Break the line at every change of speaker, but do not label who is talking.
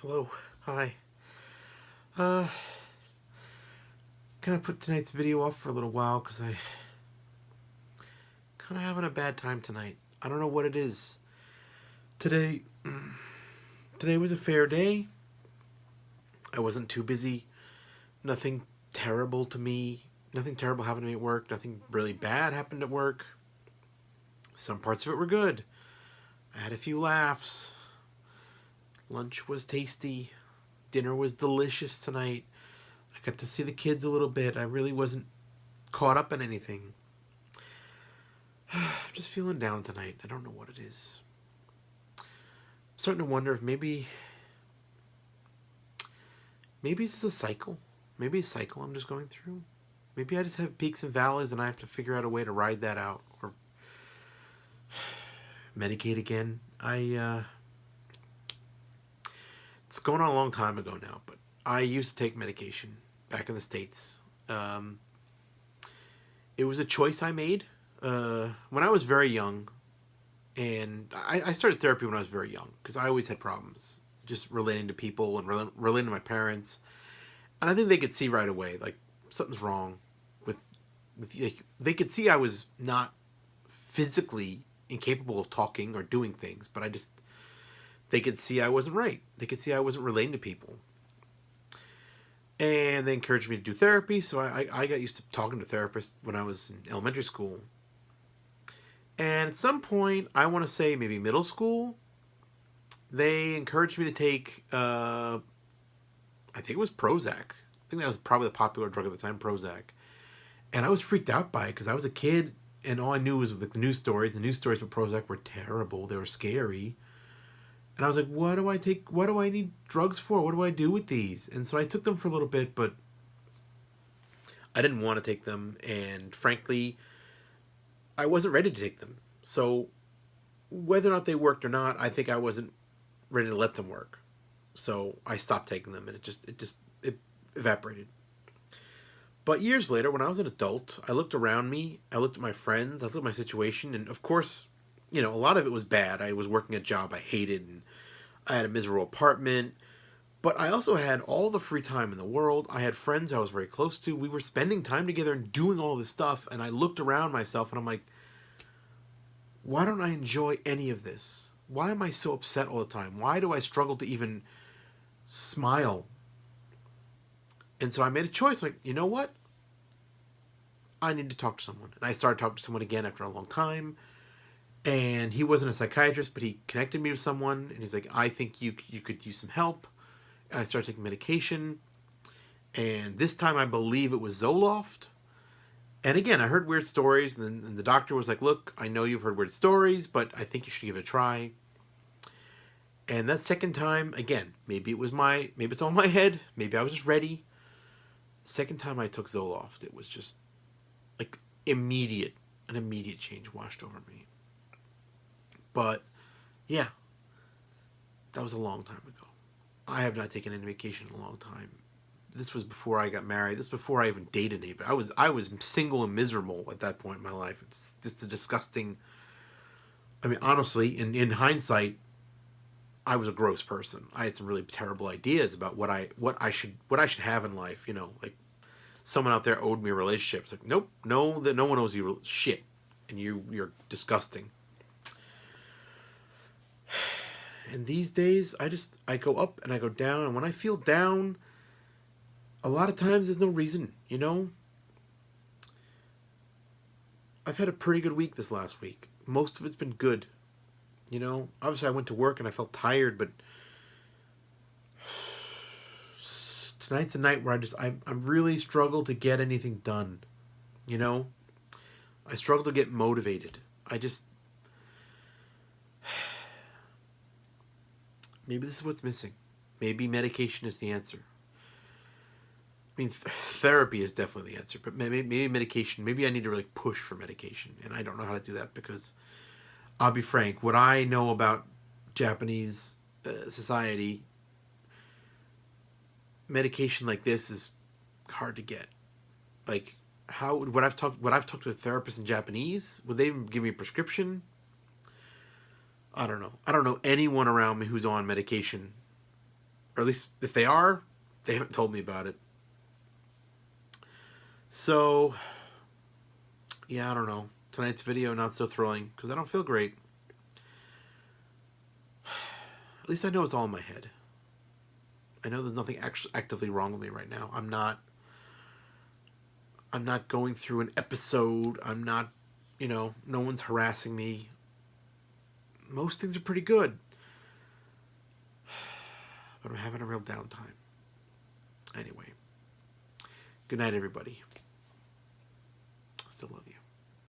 Hello. Hi. Uh, kind of put tonight's video off for a little while because I kind of having a bad time tonight. I don't know what it is. Today, today was a fair day. I wasn't too busy. Nothing terrible to me. Nothing terrible happened to me at work. Nothing really bad happened at work. Some parts of it were good. I had a few laughs. Lunch was tasty. Dinner was delicious tonight. I got to see the kids a little bit. I really wasn't caught up in anything. I'm just feeling down tonight. I don't know what it is. I'm starting to wonder if maybe it's just a cycle. Maybe a cycle I'm just going through. Maybe I just have peaks and valleys and I have to figure out a way to ride that out or medicate again. It's going on a long time ago now, but I used to take medication back in the States. It was a choice I made when I was very young, and I started therapy when I was very young because I always had problems just relating to people and relating to my parents, and I think they could see right away like something's wrong with like, they could see I was not physically incapable of talking or doing things, but they could see I wasn't right. They could see I wasn't relating to people. And they encouraged me to do therapy, so I got used to talking to therapists when I was in elementary school. And at some point, I want to say maybe middle school, they encouraged me to take, I think it was Prozac. I think that was probably the popular drug at the time, Prozac. And I was freaked out by it because I was a kid and all I knew was like the news stories. The news stories with Prozac were terrible. They were scary. And I was like, what do I take? What do I need drugs for? What do I do with these? And so I took them for a little bit, but I didn't want to take them. And frankly, I wasn't ready to take them. So whether or not they worked or not, I think I wasn't ready to let them work. So I stopped taking them and it evaporated. But years later, when I was an adult, I looked around me, I looked at my friends, I looked at my situation, and of course, a lot of it was bad. I was working a job I hated, and I had a miserable apartment. But I also had all the free time in the world. I had friends I was very close to. We were spending time together and doing all this stuff. And I looked around myself and I'm like, why don't I enjoy any of this? Why am I so upset all the time? Why do I struggle to even smile? And so I made a choice. Like, you know what? I need to talk to someone. And I started talking to someone again after a long time. And he wasn't a psychiatrist, but he connected me with someone. And he's like, I think you could use some help. And I started taking medication. And this time I believe it was Zoloft. And again, I heard weird stories. And the doctor was like, look, I know you've heard weird stories, but I think you should give it a try. And that second time, again, maybe it's all in my head. Maybe I was just ready. Second time I took Zoloft, it was just like an immediate change washed over me. But yeah, that was a long time ago. I have not taken any vacation in a long time. This was before I got married. This was before I even dated anybody. I was single and miserable at that point in my life. It's just a disgusting. I mean, honestly, in hindsight, I was a gross person. I had some really terrible ideas about what I should have in life. Like someone out there owed me a relationship. It's like, nope, no, that no one owes you shit, and you're disgusting. And these days, I go up and I go down, and when I feel down, a lot of times there's no reason, I've had a pretty good week this last week. Most of it's been good, Obviously, I went to work and I felt tired, but tonight's a night where I really struggle to get anything done, I struggle to get motivated. Maybe this is what's missing. Maybe medication is the answer. I mean, therapy is definitely the answer, but maybe medication. Maybe I need to really push for medication, and I don't know how to do that because, I'll be frank, what I know about Japanese society, medication like this is hard to get. Like, would I've talked to a therapist in Japanese? Would they even give me a prescription? I don't know. I don't know anyone around me who's on medication Or at least if they are, they haven't told me about it. So, yeah, I don't know. Tonight's video, not so thrilling, because I don't feel great. At least I know it's all in my head. I know there's nothing actually actively wrong with me right now. I'm not going through an episode. I'm not, no one's harassing me. Most things are pretty good. But I'm having a real downtime. Anyway. Good night, everybody. I still love you.